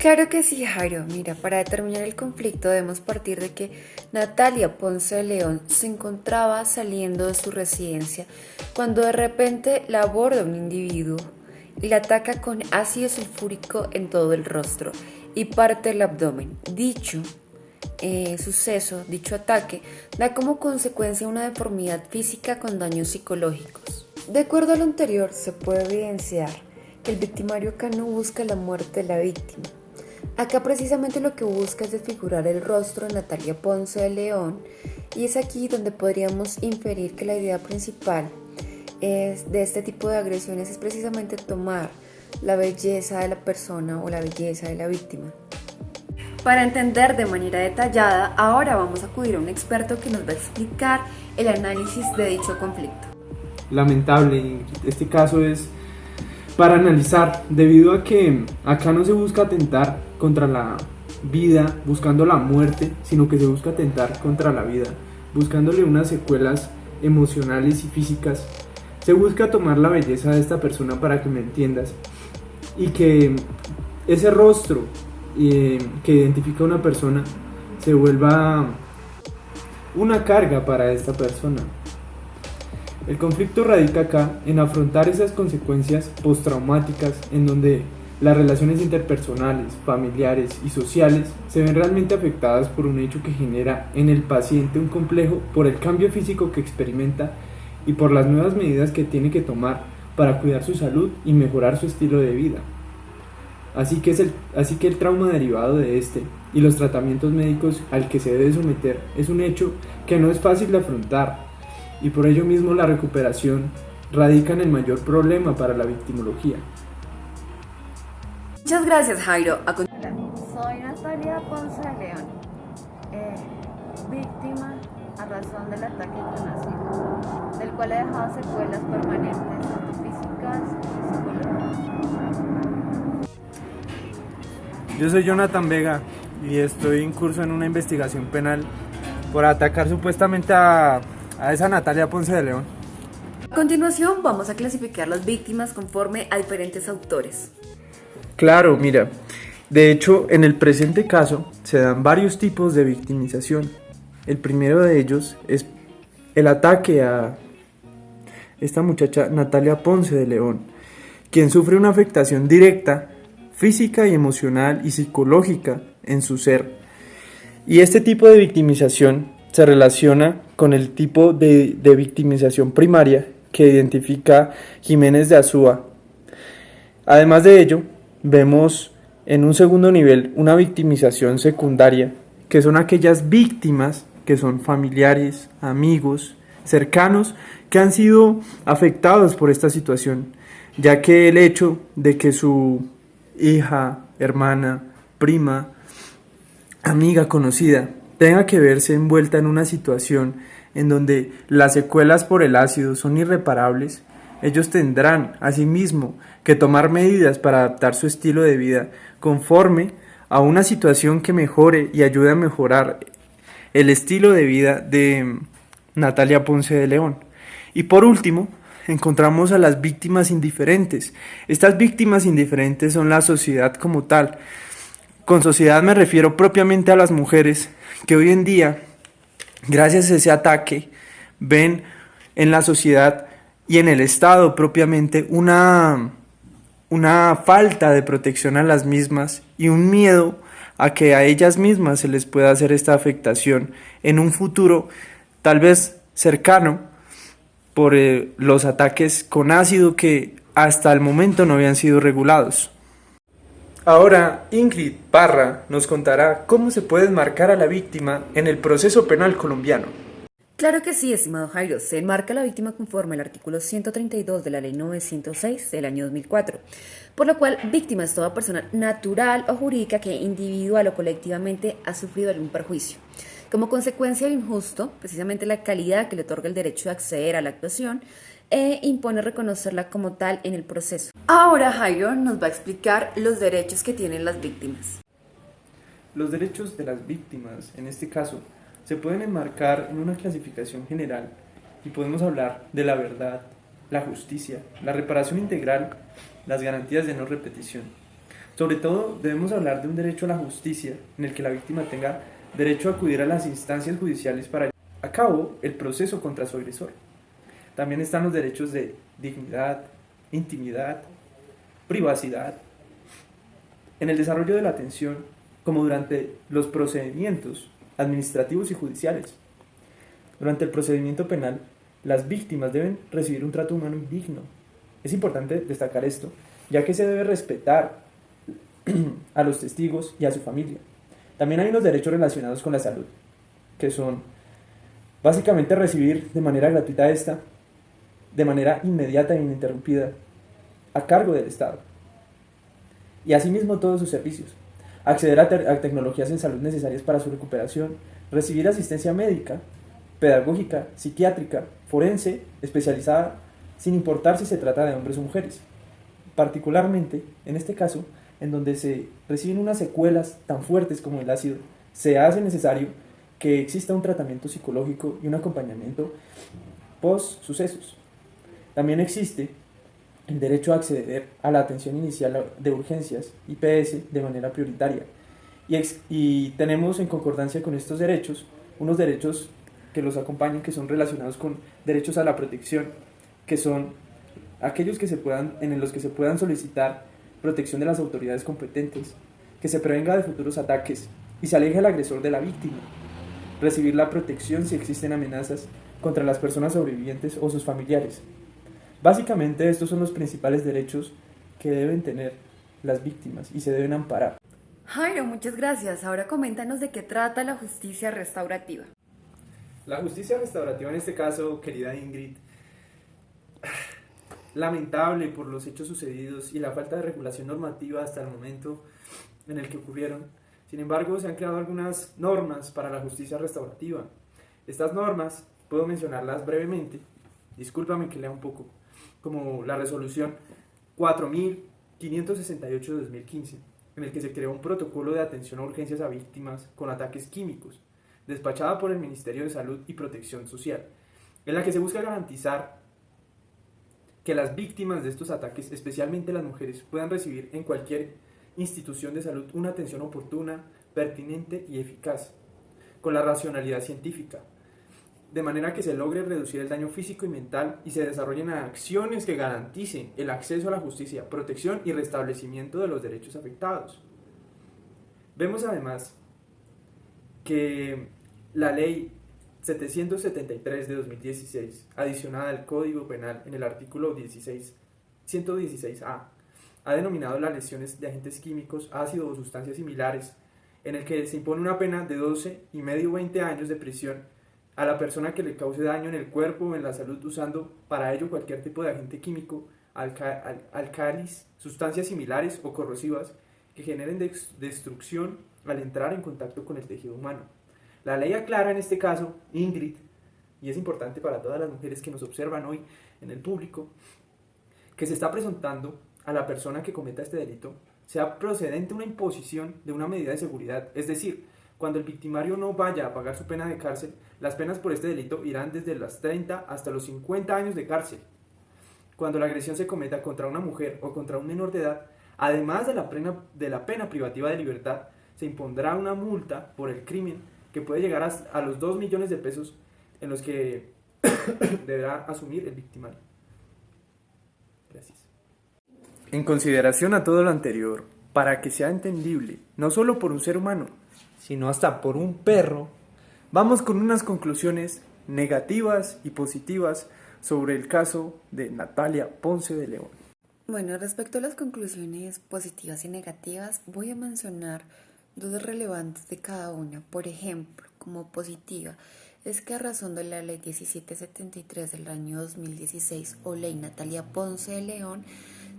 Claro que sí, Jairo. Mira, para determinar el conflicto debemos partir de que Natalia Ponce de León se encontraba saliendo de su residencia cuando de repente la aborda un individuo y la ataca con ácido sulfúrico en todo el rostro y parte del abdomen. Dicho ataque, da como consecuencia una deformidad física con daños psicológicos. De acuerdo a lo anterior, se puede evidenciar que el victimario acá no busca la muerte de la víctima. Acá precisamente lo que busca es desfigurar el rostro de Natalia Ponce de León, y es aquí donde podríamos inferir que la idea principal de este tipo de agresiones es precisamente tomar la belleza de la persona o la belleza de la víctima. Para entender de manera detallada, ahora vamos a acudir a un experto que nos va a explicar el análisis de dicho conflicto. Lamentable, este caso es para analizar, debido a que acá no se busca atentar contra la vida buscando la muerte, sino que se busca atentar contra la vida, buscándole unas secuelas emocionales y físicas. Se busca tomar la belleza de esta persona, para que me entiendas, y que ese rostro que identifica a una persona se vuelva una carga para esta persona. El conflicto radica acá en afrontar esas consecuencias postraumáticas en donde las relaciones interpersonales, familiares y sociales se ven realmente afectadas por un hecho que genera en el paciente un complejo por el cambio físico que experimenta y por las nuevas medidas que tiene que tomar para cuidar su salud y mejorar su estilo de vida. Así que el trauma derivado de este y los tratamientos médicos al que se debe someter es un hecho que no es fácil de afrontar, y por ello mismo la recuperación radica en el mayor problema para la victimología. Muchas gracias, Jairo. Soy Natalia Ponce de León, víctima a razón del ataque con ácido, del cual he dejado secuelas permanentes, tanto físicas y psicológicas. Yo soy Jonathan Vega y estoy en curso en una investigación penal por atacar supuestamente a esa Natalia Ponce de León. A continuación vamos a clasificar las víctimas conforme a diferentes autores. Claro, mira, de hecho en el presente caso se dan varios tipos de victimización. El primero de ellos es el ataque a esta muchacha Natalia Ponce de León, quien sufre una afectación directa, física y emocional y psicológica en su ser. Y este tipo de victimización se relaciona con el tipo de victimización primaria que identifica Jiménez de Azúa. Además de ello, vemos en un segundo nivel una victimización secundaria, que son aquellas víctimas que son familiares, amigos, cercanos, que han sido afectados por esta situación, ya que el hecho de que su hija, hermana, prima, amiga, conocida, tenga que verse envuelta en una situación en donde las secuelas por el ácido son irreparables, ellos tendrán asimismo que tomar medidas para adaptar su estilo de vida conforme a una situación que mejore y ayude a mejorar el estilo de vida de Natalia Ponce de León. Y por último, encontramos a las víctimas indiferentes. Estas víctimas indiferentes son la sociedad como tal. Con sociedad me refiero propiamente a las mujeres que hoy en día, gracias a ese ataque, ven en la sociedad y en el Estado propiamente una falta de protección a las mismas y un miedo a que a ellas mismas se les pueda hacer esta afectación en un futuro tal vez cercano por los ataques con ácido que hasta el momento no habían sido regulados. Ahora Ingrid Parra nos contará cómo se puede enmarcar a la víctima en el proceso penal colombiano. Claro que sí, estimado Jairo. Se enmarca la víctima conforme al artículo 132 de la Ley 906 del año 2004, por lo cual víctima es toda persona natural o jurídica que individual o colectivamente ha sufrido algún perjuicio. Como consecuencia del injusto, precisamente la calidad que le otorga el derecho de acceder a la actuación impone reconocerla como tal en el proceso. Ahora Jairo nos va a explicar los derechos que tienen las víctimas. Los derechos de las víctimas, en este caso, se pueden enmarcar en una clasificación general y podemos hablar de la verdad, la justicia, la reparación integral, las garantías de no repetición. Sobre todo debemos hablar de un derecho a la justicia en el que la víctima tenga derecho a acudir a las instancias judiciales para llevar a cabo el proceso contra su agresor. También están los derechos de dignidad, intimidad, privacidad. En el desarrollo de la atención, como durante los procedimientos administrativos y judiciales. Durante el procedimiento penal, las víctimas deben recibir un trato humano y digno. Es importante destacar esto, ya que se debe respetar a los testigos y a su familia. También hay unos derechos relacionados con la salud, que son básicamente recibir de manera gratuita de manera inmediata e ininterrumpida, a cargo del Estado. Y asimismo todos sus servicios. Acceder a tecnologías en salud necesarias para su recuperación, recibir asistencia médica, pedagógica, psiquiátrica, forense, especializada, sin importar si se trata de hombres o mujeres. Particularmente, en este caso, en donde se reciben unas secuelas tan fuertes como el ácido, se hace necesario que exista un tratamiento psicológico y un acompañamiento post-sucesos. También existe el derecho a acceder a la atención inicial de urgencias, IPS, de manera prioritaria. Y tenemos en concordancia con estos derechos, unos derechos que los acompañan, que son relacionados con derechos a la protección, que son aquellos en los que se puedan solicitar protección de las autoridades competentes, que se prevenga de futuros ataques y se aleje al agresor de la víctima, recibir la protección si existen amenazas contra las personas sobrevivientes o sus familiares. Básicamente estos son los principales derechos que deben tener las víctimas y se deben amparar. Jairo, muchas gracias. Ahora coméntanos de qué trata la justicia restaurativa. La justicia restaurativa en este caso, querida Ingrid, lamentable por los hechos sucedidos y la falta de regulación normativa hasta el momento en el que ocurrieron. Sin embargo, se han creado algunas normas para la justicia restaurativa. Estas normas, puedo mencionarlas brevemente, discúlpame que lea un poco, como la resolución 4568 de 2015, en el que se creó un protocolo de atención a urgencias a víctimas con ataques químicos, despachada por el Ministerio de Salud y Protección Social, en la que se busca garantizar que las víctimas de estos ataques, especialmente las mujeres, puedan recibir en cualquier institución de salud una atención oportuna, pertinente y eficaz, con la racionalidad científica, de manera que se logre reducir el daño físico y mental y se desarrollen acciones que garanticen el acceso a la justicia, protección y restablecimiento de los derechos afectados. Vemos además que la ley 773 de 2016, adicionada al Código Penal en el artículo 116A, ha denominado las lesiones de agentes químicos, ácidos o sustancias similares, en el que se impone una pena de 12 y medio 20 años de prisión a la persona que le cause daño en el cuerpo o en la salud usando para ello cualquier tipo de agente químico, álcalis, sustancias similares o corrosivas que generen destrucción al entrar en contacto con el tejido humano. La ley aclara en este caso, Ingrid, y es importante para todas las mujeres que nos observan hoy en el público, que se está presuntando a la persona que cometa este delito sea procedente una imposición de una medida de seguridad, es decir, cuando el victimario no vaya a pagar su pena de cárcel, las penas por este delito irán desde las 30 hasta los 50 años de cárcel. Cuando la agresión se cometa contra una mujer o contra un menor de edad, además de la pena privativa de libertad, se impondrá una multa por el crimen que puede llegar a los 2 millones de pesos en los que deberá asumir el victimario. Gracias. En consideración a todo lo anterior, para que sea entendible, no solo por un ser humano, sino hasta por un perro, vamos con unas conclusiones negativas y positivas sobre el caso de Natalia Ponce de León. Bueno, respecto a las conclusiones positivas y negativas, voy a mencionar dos relevantes de cada una. Por ejemplo, como positiva, es que a razón de la ley 1773 del año 2016 o ley Natalia Ponce de León,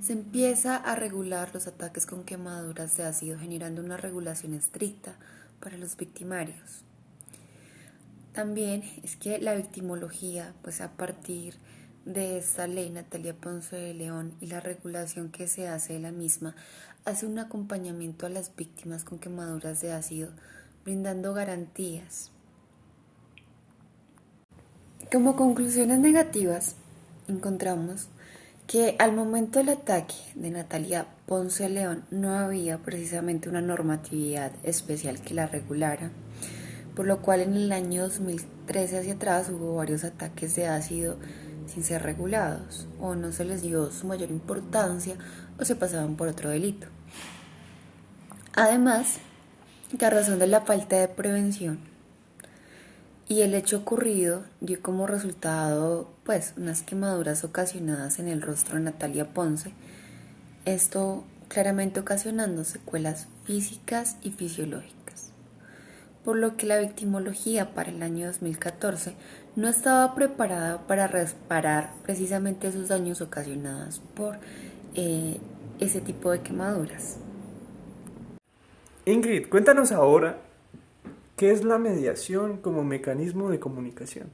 se empieza a regular los ataques con quemaduras de ácido, generando una regulación estricta para los victimarios. También es que la victimología, pues a partir de esta ley Natalia Ponce de León y la regulación que se hace de la misma, hace un acompañamiento a las víctimas con quemaduras de ácido, brindando garantías. Como conclusiones negativas, encontramos que al momento del ataque de Natalia Ponce de León no había precisamente una normatividad especial que la regulara, por lo cual en el año 2013 hacia atrás hubo varios ataques de ácido sin ser regulados, o no se les dio su mayor importancia o se pasaban por otro delito. Además, que a razón de la falta de prevención y el hecho ocurrido dio como resultado unas quemaduras ocasionadas en el rostro de Natalia Ponce, esto claramente ocasionando secuelas físicas y fisiológicas, por lo que la victimología para el año 2014 no estaba preparada para reparar precisamente esos daños ocasionados por ese tipo de quemaduras. Ingrid, cuéntanos ahora qué es la mediación como mecanismo de comunicación.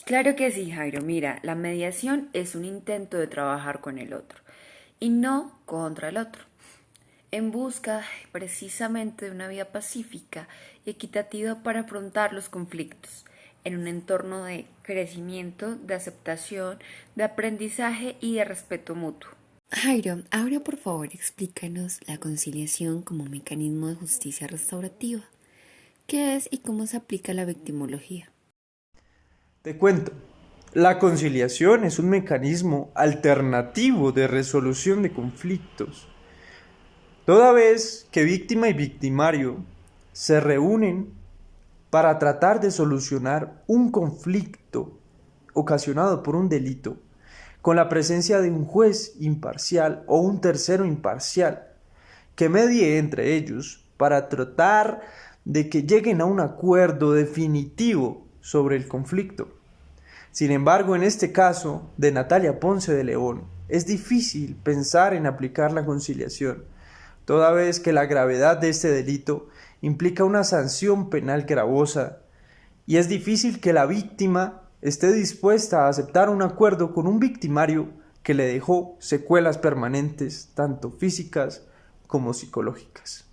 Claro que sí, Jairo. Mira, la mediación es un intento de trabajar con el otro y no contra el otro, en busca precisamente de una vía pacífica y equitativa para afrontar los conflictos en un entorno de crecimiento, de aceptación, de aprendizaje y de respeto mutuo. Jairo, ahora por favor explícanos la conciliación como mecanismo de justicia restaurativa. ¿Qué es y cómo se aplica la victimología? Te cuento, la conciliación es un mecanismo alternativo de resolución de conflictos. Toda vez que víctima y victimario se reúnen para tratar de solucionar un conflicto ocasionado por un delito, con la presencia de un juez imparcial o un tercero imparcial que medie entre ellos para tratar de que lleguen a un acuerdo definitivo sobre el conflicto. Sin embargo, en este caso de Natalia Ponce de León, es difícil pensar en aplicar la conciliación, toda vez que la gravedad de este delito implica una sanción penal gravosa, y es difícil que la víctima esté dispuesta a aceptar un acuerdo con un victimario que le dejó secuelas permanentes, tanto físicas como psicológicas.